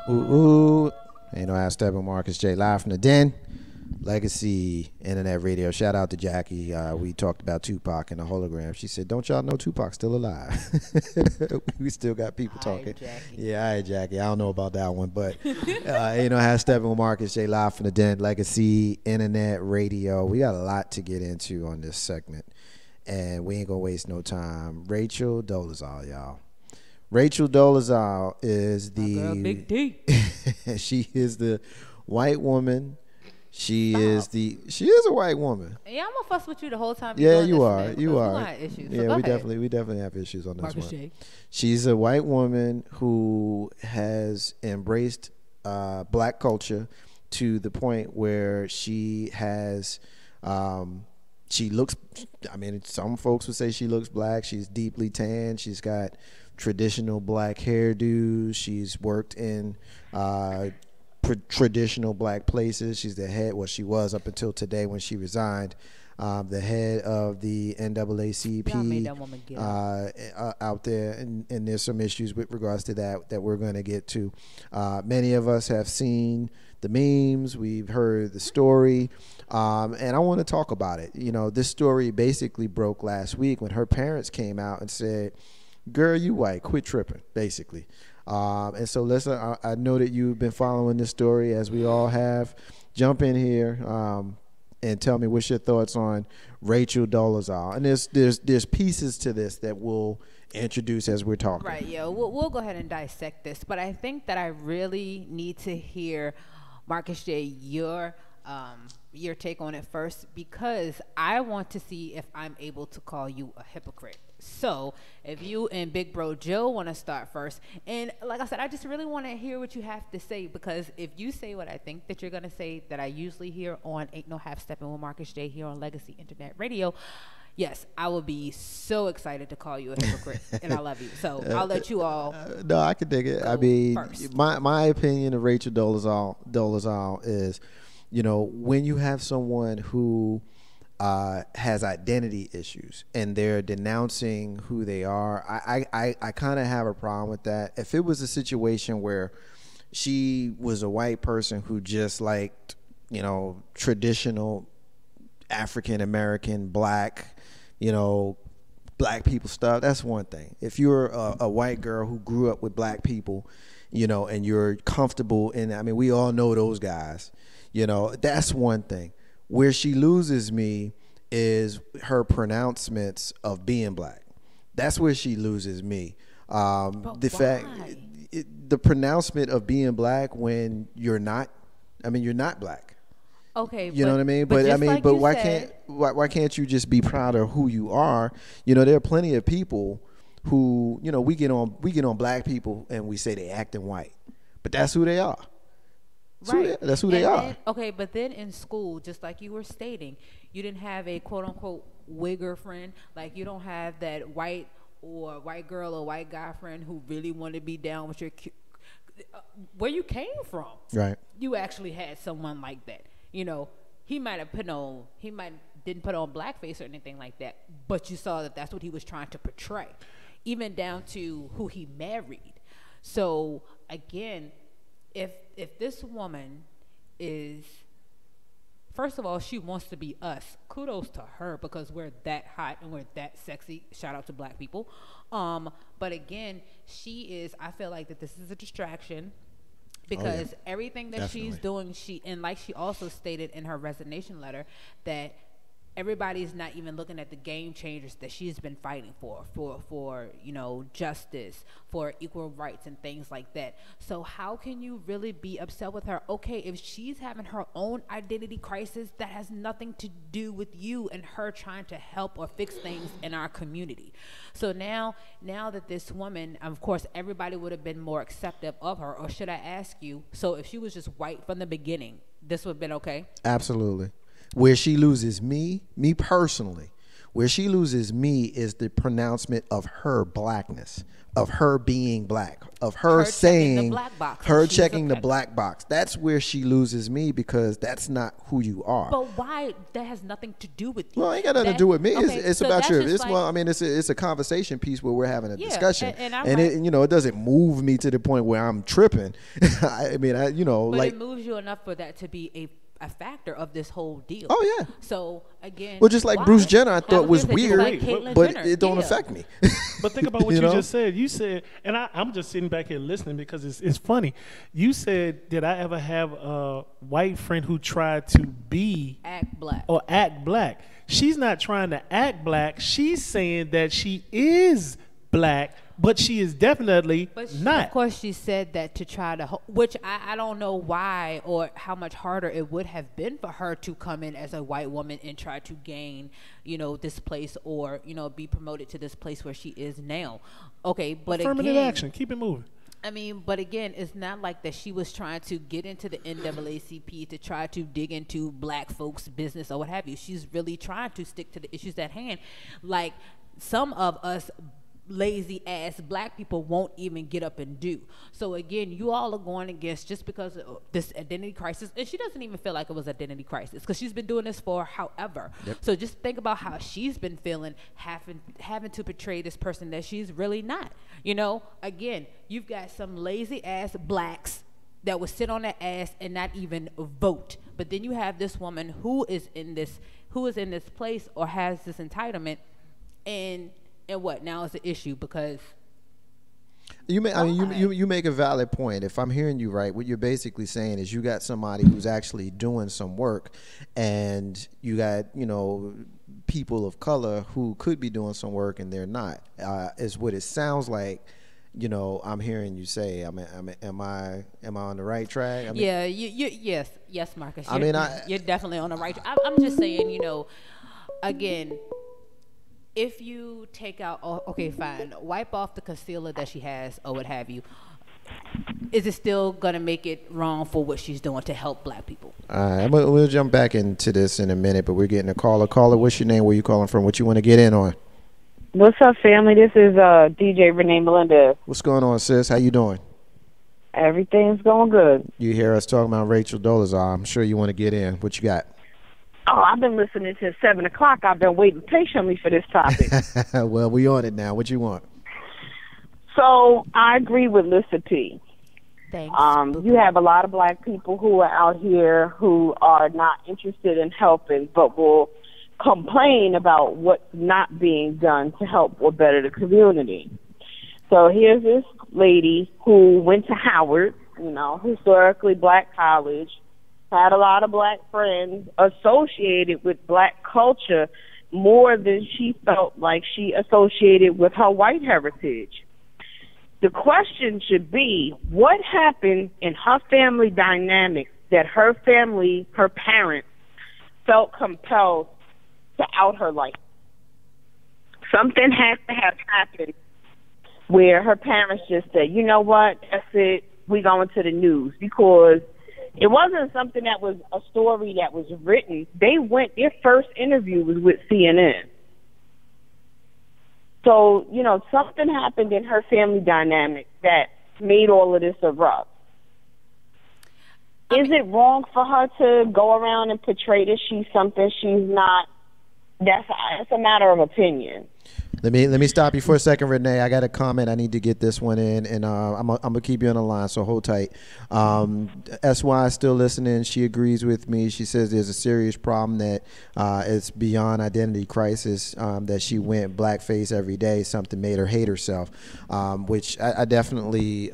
Ooh, ooh. Ain't no ass Steppin, Marcus J. Live from the Den. Legacy Internet Radio. Shout out to Jackie. We talked about Tupac and the hologram. She said, "Don't y'all know Tupac's still alive?" We still got people talking. Jackie. Yeah, all right, Jackie. I don't know about that one, but ain't no ass Steppin with Marcus J. Live from the Den. Legacy Internet Radio. We got a lot to get into on this segment, and we ain't gonna waste no time. Rachel Dolezal, y'all. Rachel Dolezal is My girl, Big D. she is the white woman. She Stop. She is a white woman. Yeah, I'm gonna fuss with you the whole time. Yeah, doing you this, are. man, You because are. we gonna have issues. So Yeah, go we ahead. definitely have issues on this Marcus one. J. She's a white woman who has embraced black culture to the point where she has she looks, I mean, some folks would say she looks black. She's deeply tan. She's got traditional black hairdos. She's worked in traditional black places. She's the head, well, she was up until today when she resigned, the head of the NAACP Y'all made that woman get out there, and there's some issues with regards to that we're going to get to. Many of us have seen the memes, we've heard the story, and I want to talk about it. You know, this story basically broke last week when her parents came out and said, "Girl, you white, quit tripping," basically. And so I know that you've been following this story, as we all have. Jump in here and tell me what's your thoughts on Rachel Dolezal. And there's pieces to this that we'll introduce as we're talking. Right, yeah. We'll go ahead and dissect this, but I think that I really need to hear, Marcus J., your take on it first, because I want to see if I'm able to call you a hypocrite. So if you and Big Bro Joe want to start first, and like I said, I just really want to hear what you have to say, because if you say what I think that you're going to say, that I usually hear on Ain't No Half Steppin' with Marcus J here on Legacy Internet Radio, yes, I will be so excited to call you a hypocrite, and I love you. So I'll let you all. No, I can dig it. I mean, first. my opinion of Rachel Dolezal is, you know, when you have someone who has identity issues and they're denouncing who they are, I kind of have a problem with that. If it was a situation where she was a white person who just liked, you know, traditional African American black, you know, black people stuff, that's one thing. If you're a white girl who grew up with black people, you know, and you're comfortable in, I mean, we all know those guys, you know, that's one thing. Where she loses me is her pronouncements of being black. That's where she loses me. The pronouncement of being black when you're not, I mean, you're not black. Okay, you know what I mean? But I mean, like but why why can't you just be proud of who you are? You know, there are plenty of people who, you know, we get on black people and we say they acting white, but that's who they are. Right. That's who they are. Then, okay, but then in school, just like you were stating, you didn't have a quote unquote wigger friend. Like, you don't have that white girl or white guy friend who really wanted to be down with your where you came from. Right. You actually had someone like that. You know, he might didn't put on blackface or anything like that, but you saw that that's what he was trying to portray, even down to who he married. So again, if this woman is, first of all, she wants to be us, kudos to her, because we're that hot and we're that sexy. Shout out to black people. But again, I feel like that this is a distraction, because everything that Definitely. she's doing, and like she also stated in her resignation letter, that everybody's not even looking at the game changers that she's been fighting for, you know, justice, for equal rights and things like that. So how can you really be upset with her? Okay, if she's having her own identity crisis, that has nothing to do with you and her trying to help or fix things in our community. So now that this woman, of course, everybody would have been more accepting of her. Or should I ask you, so if she was just white from the beginning, this would have been okay? Absolutely. Where she loses me personally, Where she loses me is the pronouncement of her blackness, of her being black, of her saying, her checking the black box. That's where she loses me, because that's not who you are. But why? That has nothing to do with you. Well, it ain't got nothing to do with me. Okay, it's about your. It's like, well, I mean, it's a conversation piece where we're having a discussion, and it, you know, it doesn't move me to the point where I'm tripping. I mean, you know, but like, it moves you enough for that to be a factor of this whole deal. Oh yeah. So again, well, just like Bruce Jenner, I thought was weird, like but it don't affect me. But think about what you just said. You said, and I'm just sitting back here listening because it's funny. You said, did I ever have a white friend who tried to act black or act black? She's not trying to act black. She's saying that she is black, but she is definitely not. Of course, she said that to try to, which I don't know why or how much harder it would have been for her to come in as a white woman and try to gain, you know, this place, or, you know, be promoted to this place where she is now. Okay, but affirmative action, keep it moving. I mean, but again, it's not like that she was trying to get into the NAACP to try to dig into black folks' business or what have you. She's really trying to stick to the issues at hand. Like some of us lazy ass black people won't even get up and do. So again, you all are going against, just because of this identity crisis, and she doesn't even feel like it was identity crisis because she's been doing this for however. Yep. So just think about how she's been feeling, having to portray this person that she's really not. You know, again, you've got some lazy ass blacks that would sit on their ass and not even vote. But then you have this woman who is in this place or has this entitlement, and what now is the issue? Because you make a valid point. If I'm hearing you right, what you're basically saying is you got somebody who's actually doing some work, and you got, you know, people of color who could be doing some work and they're not. Is what it sounds like. You know, I'm hearing you say. Am I on the right track? I mean, yeah, yes, Marcus. You're definitely on the right track. I'm just saying, you know, again, if you take out, okay, fine, wipe off the concealer that she has or what have you, is it still going to make it wrong for what she's doing to help black people? All right, we'll jump back into this in a minute, but we're getting a caller. Caller, what's your name? Where you calling from? What you want to get in on? What's up, family? This is DJ Renee Melendez. What's going on, sis? How you doing? Everything's going good. You hear us talking about Rachel Dolezal. I'm sure you want to get in. What you got? Oh, I've been listening to 7 o'clock. I've been waiting patiently for this topic. Well, we on it now. What you want? So I agree with Lisa P. Thanks. You have a lot of black people who are out here who are not interested in helping, but will complain about what's not being done to help or better the community. So here's this lady who went to Howard, you know, historically black college, had a lot of black friends, associated with black culture more than she felt like she associated with her white heritage. The question should be, what happened in her family dynamics that her family, her parents, felt compelled to out her like? Something has to have happened where her parents just said, you know what, that's it, we going to the news, because it wasn't something that was a story that was written. Their first interview was with CNN. So, you know, something happened in her family dynamic that made all of this erupt. Is it wrong for her to go around and portray that she's something she's not? That's a matter of opinion. Let me stop you for a second, Renee. I got a comment. I need to get this one in, and I'm gonna keep you on the line, so hold tight. SY is still listening. She agrees with me. She says there's a serious problem that it's beyond identity crisis. That she went blackface every day. Something made her hate herself, which I definitely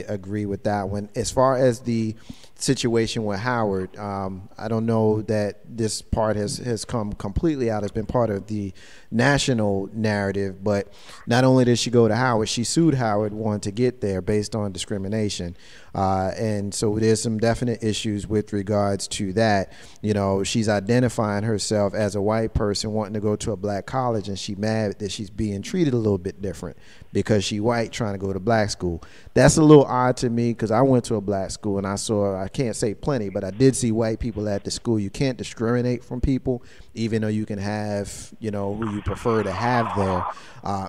agree with that one. As far as the situation with Howard, I don't know that this part has come completely out. It's been part of the national narrative, but not only did she go to Howard, she sued Howard, wanted to get there based on discrimination, and so there's some definite issues with regards to that. You know, she's identifying herself as a white person wanting to go to a black college, and she's mad that she's being treated a little bit different because she white trying to go to black school. That's a little odd to me because I went to a black school and I can't say plenty, but I did see white people at the school. You can't discriminate from people, even though you can have, you know, who you prefer to have there.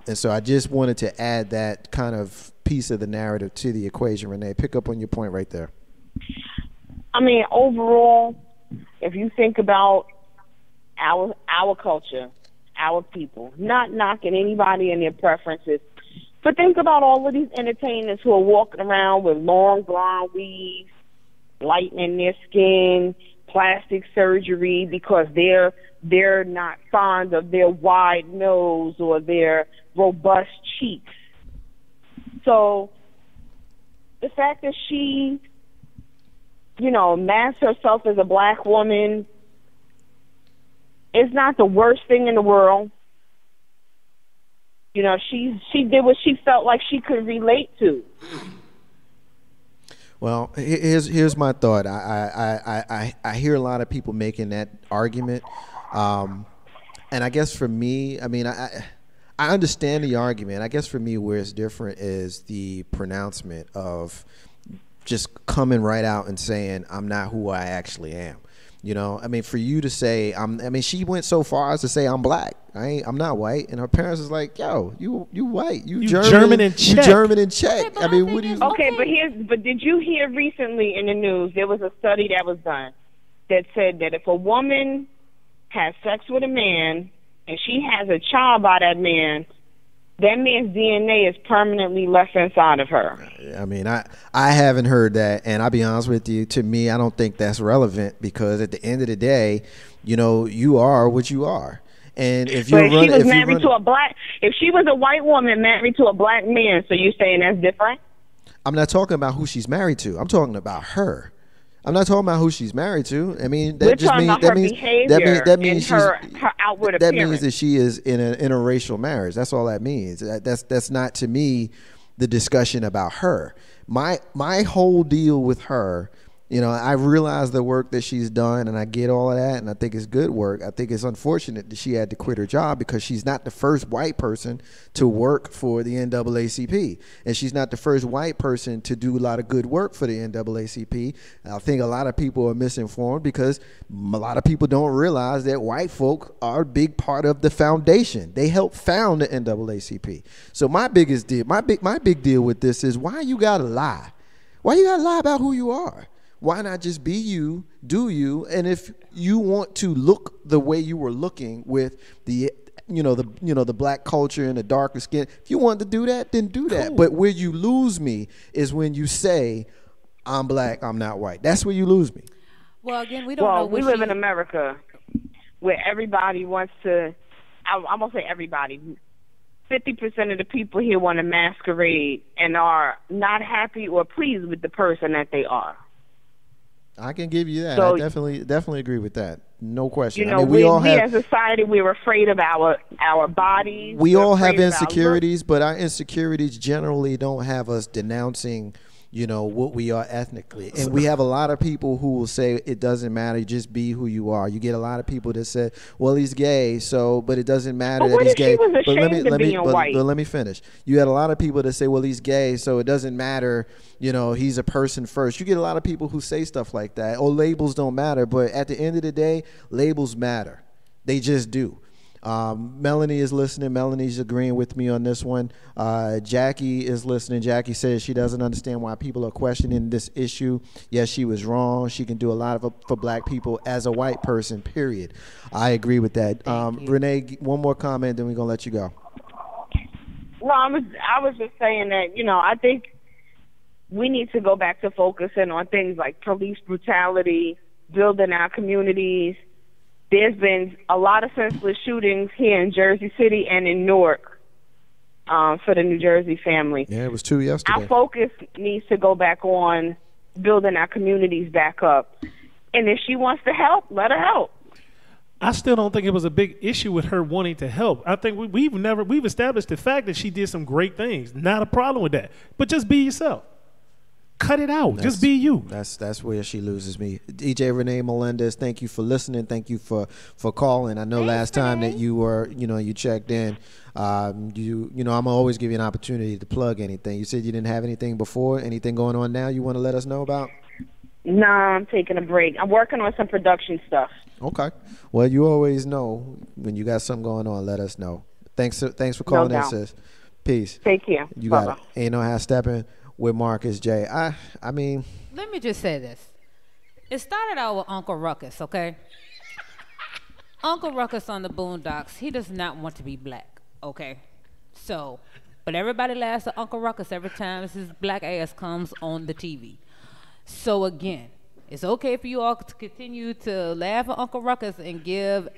And so I just wanted to add that kind of piece of the narrative to the equation. Renee, pick up on your point right there. I mean, overall, if you think about our culture, our people, not knocking anybody and their preferences, but think about all of these entertainers who are walking around with long blonde weaves, lightening their skin, plastic surgery because they're not fond of their wide nose or their robust cheeks. So the fact that she, you know, masks herself as a black woman is not the worst thing in the world. You know, she did what she felt like she could relate to. Well, here's my thought. I hear a lot of people making that argument, and I guess for me, I mean, I understand the argument. I guess for me, where it's different is the pronouncement of just coming right out and saying, I'm not who I actually am. You know, I mean, for you to say, I mean, she went so far as to say, I'm black. I'm not white. And her parents is like, yo, you white. You German and Czech. You German and Czech. Okay, I mean, what do you... Okay, but did you hear recently in the news, there was a study that was done that said that if a woman has sex with a man and she has a child by that man's DNA is permanently left inside of her. I mean, I haven't heard that, and I'll be honest with you, to me, I don't think that's relevant because at the end of the day, you know, you are what you are. And if you're running, if she was a white woman married to a black man, so you're saying that's different? I'm not talking about who she's married to. I'm talking about her. I'm not talking about who she's married to. I mean, that just means that means her outward appearance. That means that she is in an interracial marriage. That's all that means. That's not to me the discussion about her. My whole deal with her, you know, I realize the work that she's done, and I get all of that, and I think it's good work. I think it's unfortunate that she had to quit her job because she's not the first white person to work for the NAACP, and she's not the first white person to do a lot of good work for the NAACP. And I think a lot of people are misinformed because a lot of people don't realize that white folk are a big part of the foundation. They helped found the NAACP. So my biggest deal, my big deal with this is why you gotta lie? Why you gotta lie about who you are? Why not just be you, do you? And if you want to look the way you were looking with the black culture and the darker skin, if you want to do that, then do that. Cool. But where you lose me is when you say, I'm black, I'm not white. That's where you lose me. Well, again, we don't know. We live in America where everybody wants to, I'm going to say everybody, 50% of the people here want to masquerade and are not happy or pleased with the person that they are. I can give you that. So, I definitely agree with that. No question. You know, I mean, we as a society, we're afraid of our bodies. We all have insecurities, but our insecurities generally don't have us denouncing, you know, what we are ethnically. And we have a lot of people who will say it doesn't matter, just be who you are. You get a lot of people that say, well, he's gay, so, but it doesn't matter that he's gay. But let me finish. You had a lot of people that say, well, he's gay, so it doesn't matter, you know, he's a person first. You get a lot of people who say stuff like that. Or labels don't matter, but at the end of the day, labels matter. They just do. Melanie is listening. Melanie's agreeing with me on this one. Jackie is listening. Jackie says she doesn't understand why people are questioning this issue. Yes, she was wrong. She can do a lot for black people as a white person, period. I agree with that. Renee, one more comment, then we're going to let you go. No, I was just saying that, you know, I think we need to go back to focusing on things like police brutality, building our communities. There's been a lot of senseless shootings here in Jersey City and in Newark for the New Jersey family. Yeah, it was 2 yesterday. Our focus needs to go back on building our communities back up. And if she wants to help, let her help. I still don't think it was a big issue with her wanting to help. I think we've established the fact that she did some great things. Not a problem with that. But just be yourself. cut it out. Just be you. That's where she loses me. DJ Renee Melendez, thank you for listening. Thank you for calling. I know last time that you were, you checked in. I'm always give you an opportunity to plug anything. You said you didn't have anything before. Anything going on now you want to let us know about? No, I'm taking a break. I'm working on some production stuff. Okay. Well, you always know when you got something going on. Let us know. Thanks for calling in, sis. Peace. Take care. You got it. Ain't no how stepping with Marcus J. I mean, let me just say this. It started out with Uncle Ruckus, okay? Uncle Ruckus on the Boondocks, he does not want to be black, okay? So, but everybody laughs at Uncle Ruckus every time his black ass comes on the TV. So again, it's okay for you all to continue to laugh at Uncle Ruckus and give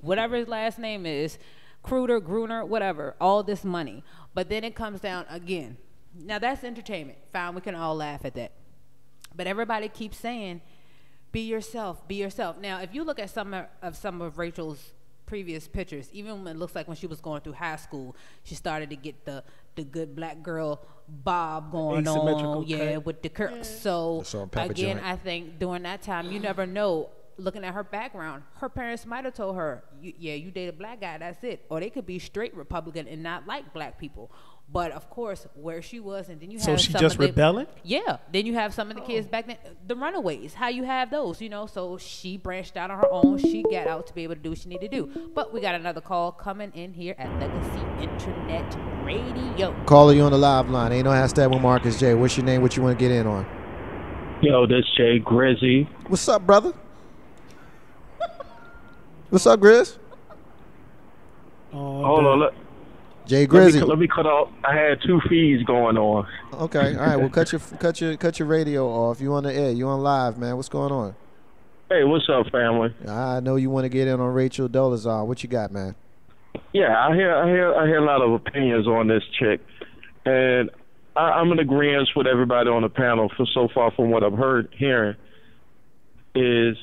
whatever his last name is, Kruder, Gruner, whatever, all this money. But then it comes down again. Now that's entertainment. Fine, we can all laugh at that. But everybody keeps saying, be yourself, be yourself. Now, if you look at some of Rachel's previous pictures, even when it looks like when she was going through high school, she started to get the good black girl bob going on, with the curls. So again, I think during that time, you never know. Looking at her background, her parents might have told her, you date a black guy, that's it. Or they could be straight Republican and not like black people. But of course, where she was, and then you have so she just rebelling? Yeah. Then you have some of the kids back then, the runaways. How you have those, So she branched out on her own. She got out to be able to do what she needed to do. But we got another call coming in here at Legacy Internet Radio. Caller, you on the live line. Ain't no hashtag with Marcus J. What's your name? What you want to get in on? Yo, this Jay Grizzy. What's up, brother? What's up, Grizz? Hold on, Jay Grizzy. Let me cut off. I had two feeds going on. Okay, all right. Well, cut your radio off. You on the air? You on live, man? What's going on? Hey, what's up, family? I know you want to get in on Rachel Dolezal. What you got, man? Yeah, I hear a lot of opinions on this chick, and I'm in agreement with everybody on the panel. For so far, from what I've hearing, is.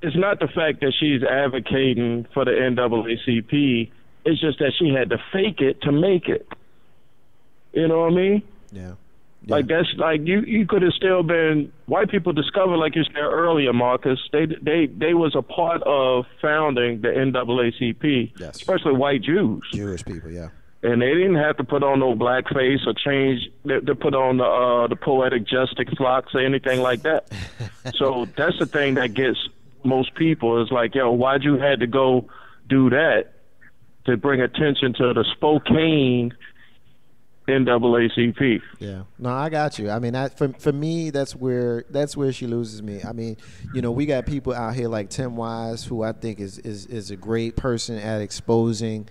It's not the fact that she's advocating for the NAACP. It's just that she had to fake it to make it. You know what I mean? Yeah. Like that's like you could have still been. White people discovered, like you said earlier, Marcus. They was a part of founding the NAACP, yes. Especially white Jews. Jewish people, yeah. And they didn't have to put on no blackface or change to put on the poetic justice locks or anything like that. So that's the thing that gets most people is like, yo, why'd you had to go do that to bring attention to the Spokane NAACP? Yeah, no, I got you. I mean, for me, that's where she loses me. I mean, we got people out here like Tim Wise, who I think is a great person at exposing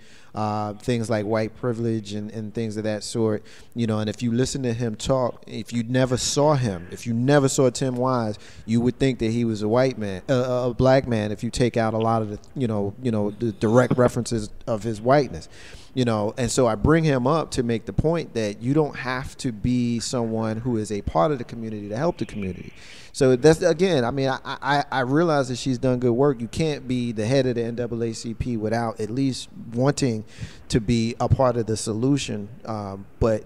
things like white privilege and things of that sort. And if you listen to him talk, if you never saw Tim Wise, you would think that he was a white man, a black man. If you take out a lot of the the direct references of his whiteness. And so I bring him up to make the point that you don't have to be someone who is a part of the community to help the community. So that's, again, I mean, I realize that she's done good work. You can't be the head of the NAACP without at least wanting to be a part of the solution. But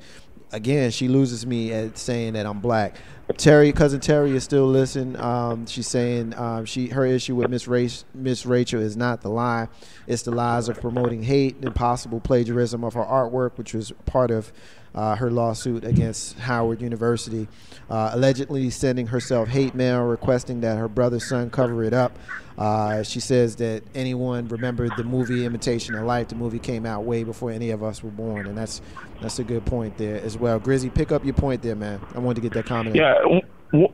again, she loses me at saying that I'm black. Cousin Terry is still listening. She's saying her issue with Miss Rachel is not the lie. It's the lies of promoting hate and possible plagiarism of her artwork, which was part of her lawsuit against Howard University, allegedly sending herself hate mail requesting that her brother's son cover it up. She says that anyone remembered the movie Imitation of Life. The movie came out way before any of us were born, and that's a good point there as well. Grizzy, pick up your point there, man. I wanted to get that comment. Yeah,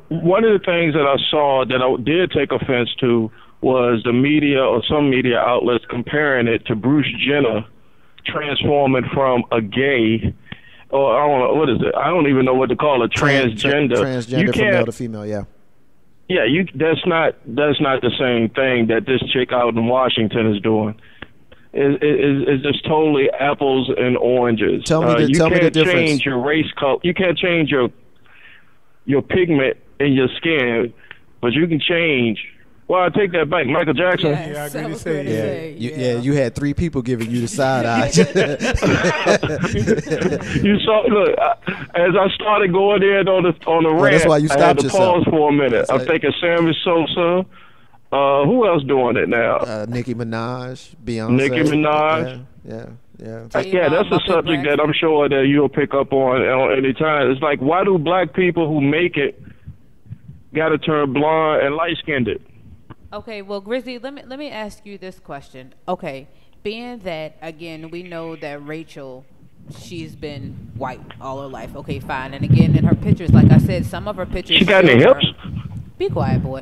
one of the things that I saw that I did take offense to was the media or some media outlets comparing it to Bruce Jenner transforming from a gay, or I don't know, what is it? I don't even know what to call it, transgender. Transgender from male to female, yeah. Yeah, that's not the same thing that this chick out in Washington is doing. It's just totally apples and oranges. Tell me the difference. You can't change your race color. You can't change your pigment in your skin, but you can change Well, I take that back. Michael Jackson. Yes, Yeah, I agree I to was say, gonna yeah. say, You had 3 people giving you the side eye. You saw. Look, as I started going in on the rant, that's why you I had stopped to yourself. pause for a minute. I'm thinking Sammy Sosa. Who else doing it now? Nicki Minaj, Beyonce. Nicki Minaj. Yeah. Yeah, that's a subject that I'm sure that you'll pick up on any time. It's like, why do black people who make it got to turn blonde and light-skinned? Okay, well, Grizzy, let me ask you this question. Okay, being that, again, we know that Rachel, she's been white all her life. Okay, fine. And again, in her pictures, like I said, some of her pictures. She got any hips? Be quiet, boy.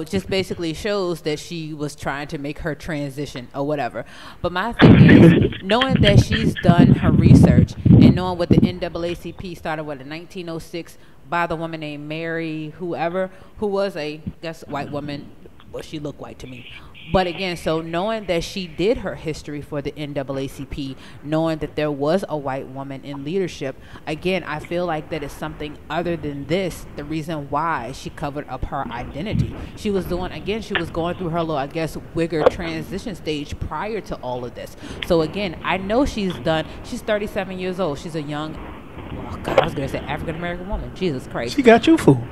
Just basically shows that she was trying to make her transition or whatever. But my thing is, knowing that she's done her research and knowing what the NAACP started in 1906 by the woman named Mary whoever, who was a, I guess, white woman. Well, she looked white to me. But again, so knowing that she did her history for the NAACP, knowing that there was a white woman in leadership, again, I feel like that is something other than this, the reason why she covered up her identity. She was going through her little, I guess, wigger transition stage prior to all of this. So again, I know she's 37 years old. She's a young, I was going to say African-American woman. Jesus Christ. She got you fooled.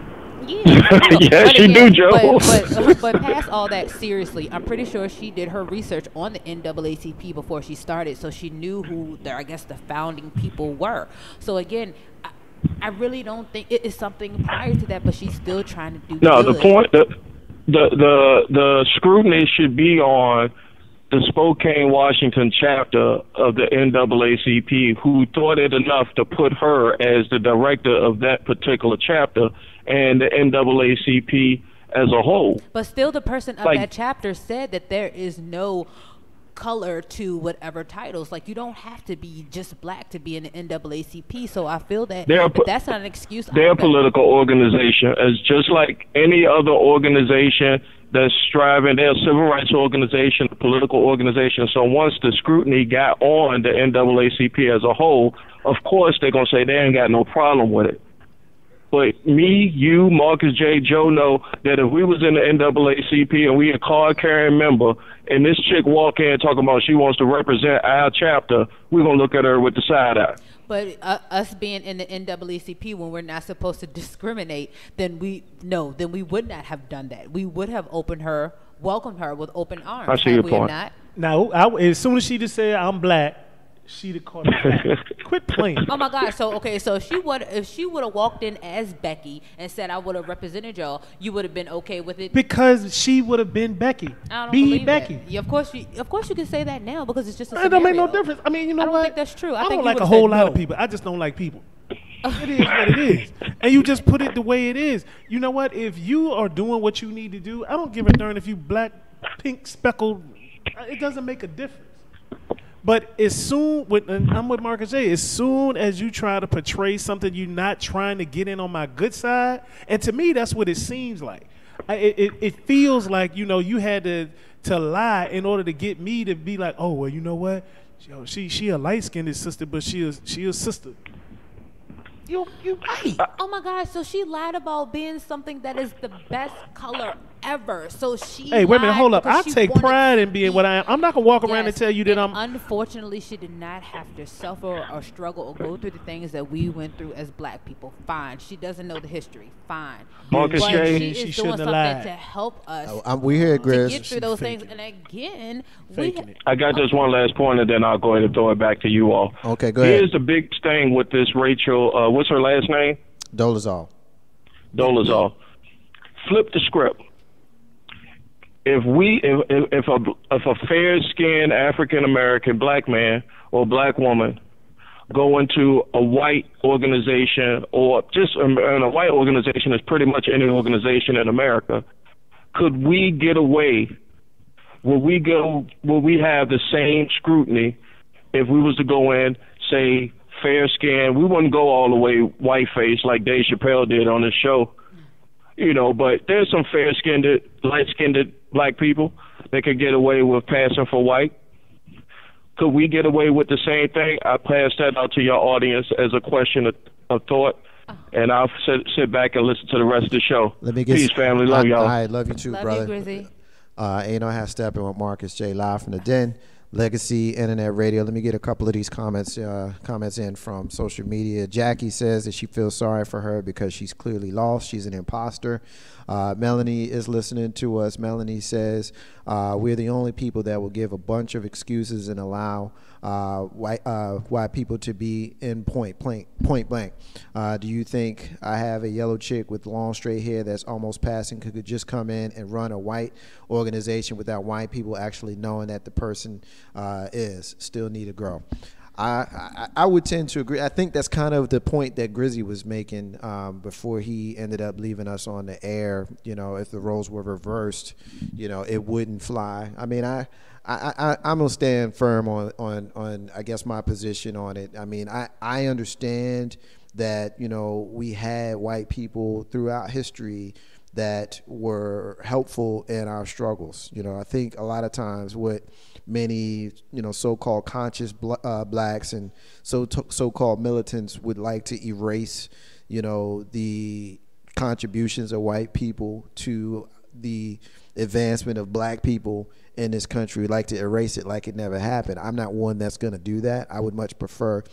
Yeah, Yes, she do, Joe. But past all that, seriously, I'm pretty sure she did her research on the NAACP before she started, so she knew who the founding people were. So again, I really don't think it is something prior to that, but she's still trying to do. No, good. the point, the scrutiny should be on the Spokane, Washington chapter of the NAACP, who thought it enough to put her as the director of that particular chapter, and the NAACP as a whole. But still, the person of that chapter said that there is no color to whatever titles. Like, you don't have to be just black to be in the NAACP. So I feel that that's not an excuse. They're a political organization, as just like any other organization that's striving. They're a civil rights organization, a political organization. So once the scrutiny got on the NAACP as a whole, of course they're gonna say they ain't got no problem with it. But me, you, Marcus J., Joe know that if we was in the NAACP and we a card-carrying member, and this chick walk in talking about she wants to represent our chapter, we're going to look at her with the side eye. But us being in the NAACP when we're not supposed to discriminate, then we would not have done that. We would have welcomed her with open arms. I see your point. Not? Now, as soon as she just said, I'm black, she'd have caught it. Quit playing. Oh my God! So if she would have walked in as Becky and said I would have represented y'all, you would have been okay with it because she would have been Becky. I don't Be believe Becky. That. Yeah, of course you can say that now because it's just a It scenario. don't make no difference. I mean, you know what? I don't think that's true. I don't think like a whole lot of people. I just don't like people. It is what it is, and you just put it the way it is. You know what? If you are doing what you need to do, I don't give a darn if you black, pink, speckled. It doesn't make a difference. But and I'm with Marcus J., as soon as you try to portray something, you're not trying to get in on my good side. And to me, that's what it seems like. It feels like, you had to lie in order to get me to be like, oh, well, you know what? She a light-skinned sister, but she a sister. You right. Oh my God! So she lied about being something that is the best color ever. So she. Hey, wait a minute, hold up. I take pride in being what I am. I'm not gonna walk around and tell you that I'm. Unfortunately, she did not have to suffer or struggle or go through the things that we went through as black people. Fine. She doesn't know the history. Fine. Marcus but J. she is doing something to help us. We hear it, Grizz. To get through those things, and again, I got just one last point, and then I'll go ahead and throw it back to you all. Okay, go ahead. Here's the big thing with this Rachel. What's her last name? Dolezal. Flip the script. If a fair-skinned African-American black man or black woman go into a white organization, or just in a white organization is pretty much any organization in America, could we get away? Will we have the same scrutiny if we was to go in, say, fair skin? We wouldn't go all the way white face like Dave Chappelle did on his show, but there's some fair skinned, light skinned black people that could get away with passing for white. Could we get away with the same thing? I pass that out to your audience as a question of thought. and I'll sit back and listen to the rest of the show. Let me get Peace, family. Love y'all. All right, love you too, Love brother. you, Grizzy. Ain't no half stepping with Marcus J live from the Den. Legacy Internet Radio. Let me get a couple of these comments in from social media. Jackie says that she feels sorry for her because she's clearly lost. She's an imposter. Melanie is listening to us. Melanie says we're the only people that will give a bunch of excuses and allow white people to be in point blank. Do you think I have a yellow chick with long straight hair that's almost passing could just come in and run a white organization without white people actually knowing that the person is still need to grow? I would tend to agree. I think that's kind of the point that Grizzy was making before he ended up leaving us on the air. You know, if the roles were reversed, you know, it wouldn't fly. I mean, I'm gonna stand firm on I guess my position on it. I mean, I understand that, you know, we had white people throughout history that were helpful in our struggles. You know, I think a lot of times what many, you know, so-called conscious blacks and so-called militants would like to erase, you know, the contributions of white people to the advancement of black people in this country, like to erase it like it never happened. I'm not one that's going to do that. I would much prefer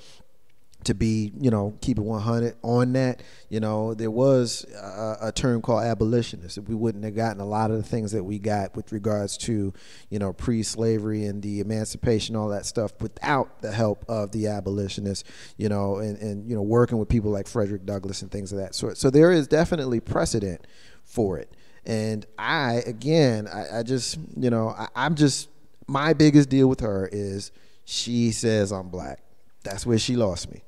to be, you know, keep it 100 on that. You know, there was a term called abolitionist. We wouldn't have gotten a lot of the things that we got with regards to, you know, pre-slavery and the emancipation, all that stuff, without the help of the abolitionists, you know, and you know, working with people like Frederick Douglass and things of that sort. So there is definitely precedent for it. And I just, you know, I'm just, my biggest deal with her is she says I'm black. That's where she lost me.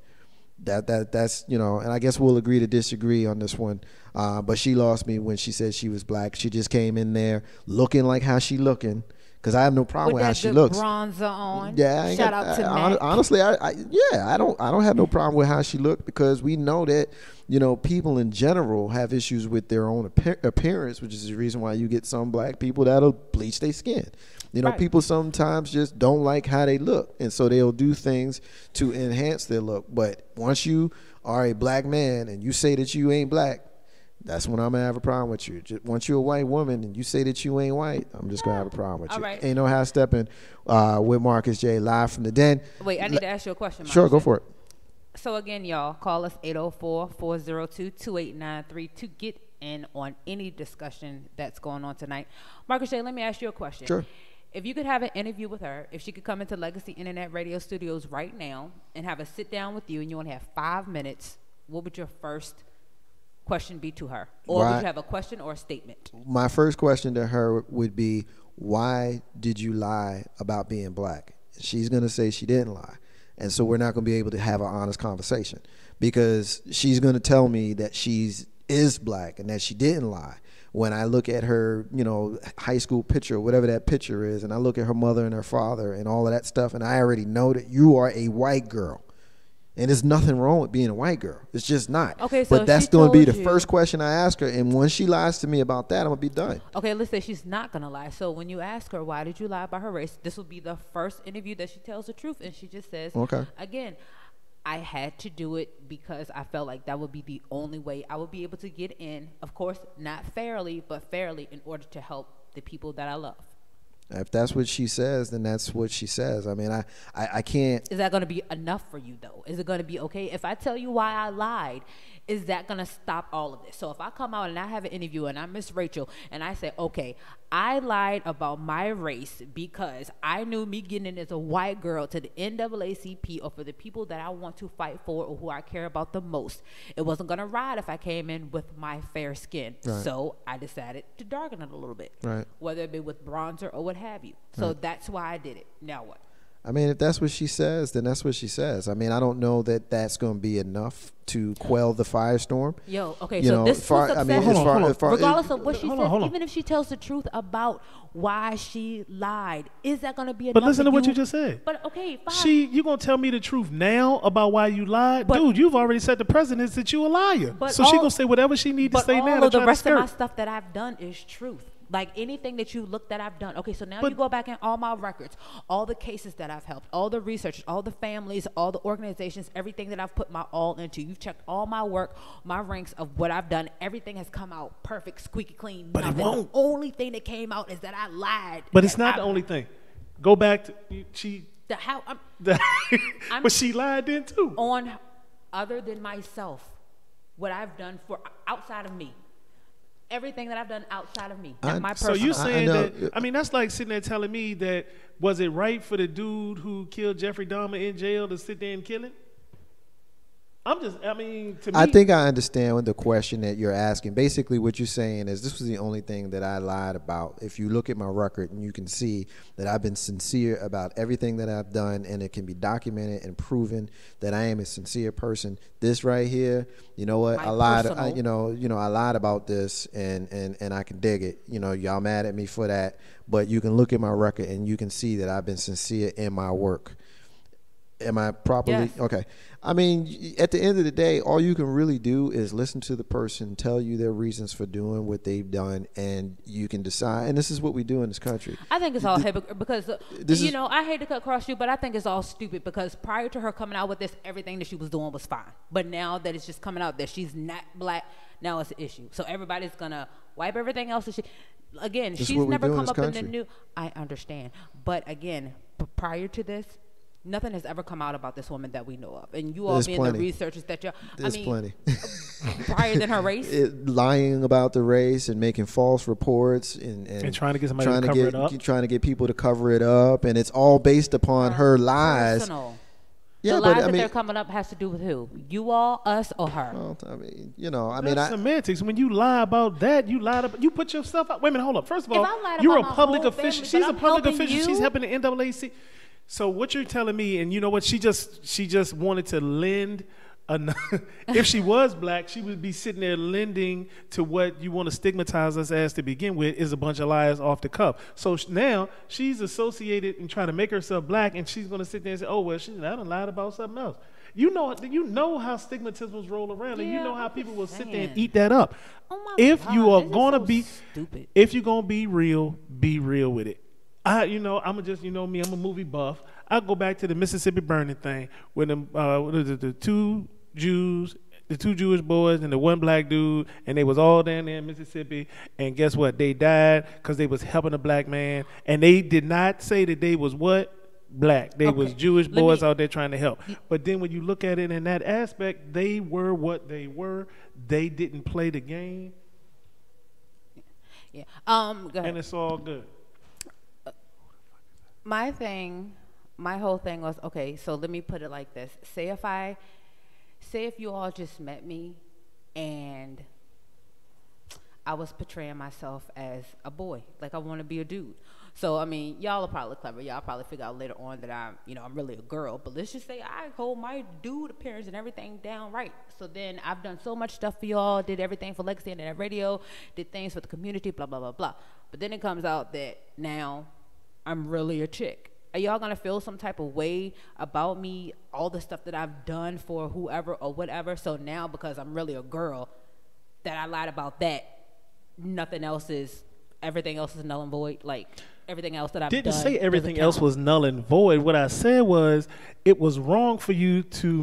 That's, you know, and I guess we'll agree to disagree on this one. But she lost me when she said she was black. She just came in there looking like how she looking, because I have no problem with how she looks. Bronzer on. Yeah, Shout out to Mac. honestly, I don't have no problem with how she looked, because we know that, you know, people in general have issues with their own appearance, which is the reason why you get some black people that'll bleach their skin. You know, people sometimes just don't like how they look, and so they'll do things to enhance their look. But once you are a black man and you say that you ain't black, that's when I'm gonna have a problem with you. Just, once you're a white woman and you say that you ain't white, I'm just gonna have a problem with you. Right. Ain't no half stepping with Marcus J live from the Den. Wait, I need to ask you a question, Marcus. Sure, go for it. So again, y'all, call us 804-402-2893 to get in on any discussion that's going on tonight. Marcus J, let me ask you a question. Sure. If you could have an interview with her, if she could come into Legacy Internet Radio Studios right now and have a sit down with you, and you only have 5 minutes, what would your first question be to her? Or would you have a question or a statement? My first question to her would be, why did you lie about being black? She's going to say she didn't lie. And so we're not going to be able to have an honest conversation, because she's going to tell me that she is black and that she didn't lie. When I look at her, you know, high school picture, whatever that picture is, and I look at her mother and her father and all of that stuff, and I already know that you are a white girl. And there's nothing wrong with being a white girl. It's just not. Okay, so but that's going to be the first question I ask her. And when she lies to me about that, I'm going to be done. Okay, let's say she's not going to lie. So when you ask her, why did you lie about her race? This will be the first interview that she tells the truth. And she just says, okay, again, I had to do it because I felt like that would be the only way I would be able to get in. Of course, not fairly, but fairly, in order to help the people that I love. If that's what she says, then that's what she says. I mean, I can't. Is that going to be enough for you, though? Is it going to be okay? If I tell you why I lied, is that going to stop all of this? So if I come out and I have an interview and I'm Miss Rachel and I say, okay, I lied about my race because I knew me getting in as a white girl to the NAACP, or for the people that I want to fight for or who I care about the most, it wasn't going to ride if I came in with my fair skin. Right. So I decided to darken it a little bit, right, whether it be with bronzer or what have you. So right, that's why I did it. Now what? I mean, if that's what she says, then that's what she says. I mean, I don't know that that's going to be enough to quell the firestorm. Yo, okay, you so know, this far, I mean, regardless of what she says, even if she tells the truth about why she lied, is that going to be enough? But listen to what you just said. But okay, fine. You going to tell me the truth now about why you lied? But, dude, you've already set the precedence that you a liar. So she going to say whatever she needs to say now. But all of the rest of my stuff that I've done is truth. Like anything that you look that I've done. Okay, so now you go back in all my records, all the cases that I've helped, all the researchers, all the families, all the organizations, everything that I've put my all into. You've checked all my work, my ranks of what I've done. Everything has come out perfect, squeaky clean. But nothing. it won't. The only thing that came out is that I lied. But it's not the only thing. Go back to she. But she lied then too. On other than myself, what I've done for outside of me. Everything that I've done outside of me. My so personal. you saying that, I mean, that's like sitting there telling me that, was it right for the dude who killed Jeffrey Dahmer in jail to sit there and kill him? To me. I think I understand the question that you're asking. Basically, what you're saying is this was the only thing that I lied about. If you look at my record and you can see that I've been sincere about everything that I've done, and it can be documented and proven that I am a sincere person. This right here, you know what? I lied. I lied about this, and I can dig it. You know, y'all mad at me for that, but you can look at my record and you can see that I've been sincere in my work. Am I properly? Yes. Okay. I mean, at the end of the day, all you can really do is listen to the person, tell you their reasons for doing what they've done, and you can decide. And this is what we do in this country. I think it's all hypocrite because, I hate to cut across you, but I think it's all stupid because prior to her coming out with this, everything that she was doing was fine. But now that it's just coming out that she's not black, now it's an issue. So everybody's going to wipe everything else. Again, she's never come up in the new. I understand. But again, prior to this, nothing has ever come out about this woman that we know of. And you all being the researchers that you're... There's plenty. Prior than her race? Lying about the race and making false reports and trying to get somebody to cover it up. Trying to get people to cover it up. And it's all based upon her lies. Personal. Yeah, the lies that they're coming up has to do with who? You all, us, or her? Well, That's semantics. When you lie about that, you put yourself out. Wait a minute, hold up. First of all, you're a public official. She's a public official. She's helping the NAACP. So what you're telling me, and you know what, she just wanted to lend. If she was black, she would be sitting there lending to what you want to stigmatize us as to begin with, is a bunch of lies off the cuff. So now she's associated and trying to make herself black, and she's going to sit there and say, "Oh well, I done lied about something else." You know how stigmatisms roll around, and you know how people will sit there and eat that up. Oh if God, you are gonna be stupid. If you're gonna be real with it. I'm a movie buff. I go back to the Mississippi burning thing when the two Jewish boys and the one black dude, and they was all down there in Mississippi, and guess what? They died because they was helping a black man, and they did not say that they was what? Black. They was Jewish boys out there trying to help. But then when you look at it in that aspect, they were what they were. They didn't play the game. Yeah. Go ahead. And it's all good. My whole thing was, okay, so let me put it like this. Say if you all just met me and I was portraying myself as a boy, like I want to be a dude. So, I mean, y'all are probably clever. Y'all probably figure out later on that I'm really a girl. But let's just say I hold my dude appearance and everything down right. So then I've done so much stuff for y'all, did everything for Legacy and Radio, did things for the community, blah, blah, blah, blah. But then it comes out that now I'm really a chick. Are y'all gonna feel some type of way about me, all the stuff that I've done for whoever or whatever? So now because I'm really a girl, that I lied about that, everything else is null and void. Like everything else that I've done. Didn't say everything else was null and void. What I said was it was wrong for you to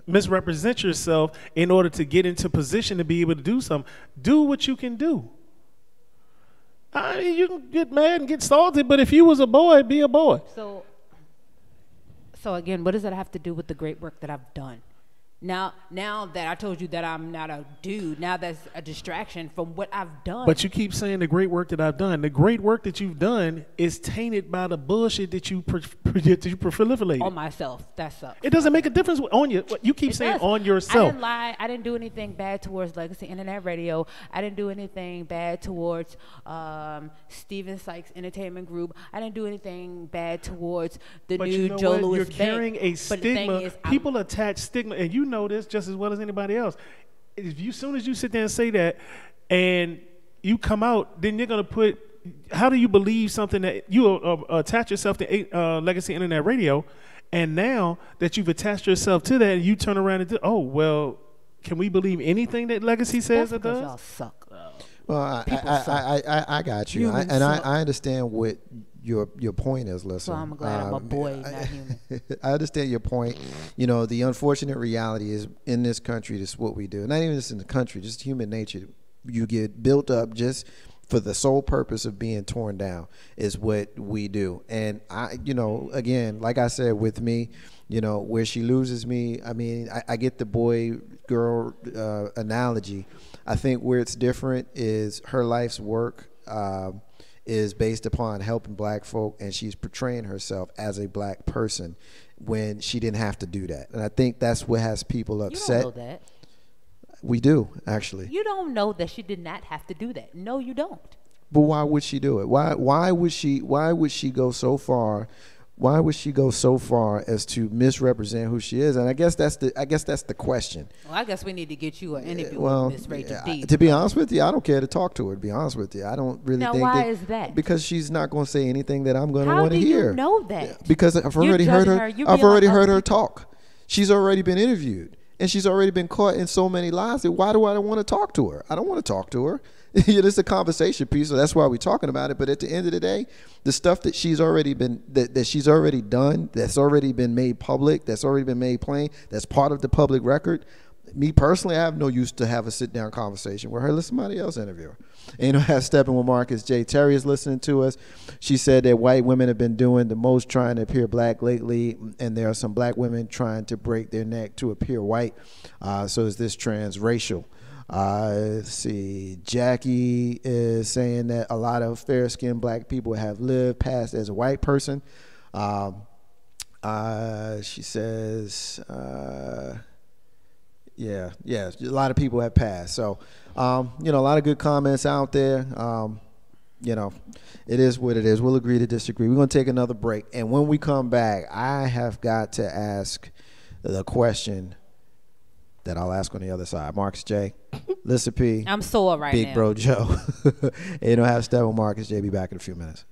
misrepresent yourself in order to get into position to be able to do something. Do what you can do. You can get mad and get salty, but if you was a boy, be a boy. So again, what does that have to do with the great work that I've done? Now that I told you that I'm not a dude, now that's a distraction from what I've done. But you keep saying the great work that I've done. The great work that you've done is tainted by the bullshit that you proliferated. On myself, that sucks. It doesn't make a difference on you. You keep saying on yourself. I didn't lie. I didn't do anything bad towards Legacy Internet Radio. I didn't do anything bad towards Steven Sykes Entertainment Group. I didn't do anything bad towards the new Joe Louis. You're carrying a stigma. People attach stigma, and you know this just as well as anybody else. As soon as you sit there and say that and you come out, then you're going to put, how do you believe something that you attach yourself to Legacy Internet Radio, and now that you've attached yourself to that, you turn around and do, oh, well, can we believe anything that Legacy says That's or because does? y'all suck. Well, I got you, Humans and suck. I understand what your point is. Listen, So I'm glad I'm a boy, not human. I understand your point. You know, the unfortunate reality is in this country, this is what we do. Not even just in the country, just human nature. You get built up just for the sole purpose of being torn down is what we do. And I, you know, again, like I said, with me, you know, where she loses me, I mean, I get the boy girl analogy. I think where it's different is her life's work is based upon helping black folk, and she's portraying herself as a black person when she didn't have to do that. And I think that's what has people upset. You don't know that. We do, actually. You don't know that she did not have to do that. No, you don't. But why would she do it? Why would she go so far? Why would she go so far as to misrepresent who she is? And I guess that's the question. Well, I guess we need to get you an interview Well, with Miss Rachel D. to be honest with you, I don't care to talk to her. To be honest with you, I don't really Now, think. why is that? Because she's not going to say anything that I'm going to How want to do hear. you know that? Because I've You're already heard judging her. her. You're I've being already like heard other her people. talk. She's already been interviewed, and she's already been caught in so many lies. That why do I want to talk to her? I don't want to talk to her. It's a conversation piece, so that's why we're talking about it. But at the end of the day, the stuff that she's already been that she's already done, that's already been made public, that's already been made plain, that's part of the public record. Me personally, I have no use to have a sit down conversation with her. Let somebody else interview her. And, you know, have Steppin with Marcus J. Terry is listening to us. She said that white women have been doing the most trying to appear black lately, and there are some black women trying to break their neck to appear white. So is this transracial? Let's see. Jackie is saying that a lot of fair-skinned black people have lived past as a white person. She says, yeah, a lot of people have passed. So, you know, a lot of good comments out there. You know, it is what it is. We'll agree to disagree. We're going to take another break. And when we come back, I have got to ask the question that I'll ask on the other side. Marcus J, Lissa P. I'm sore right Big now. Bro Joe. You know, have Steppin with Marcus J. Be back in a few minutes.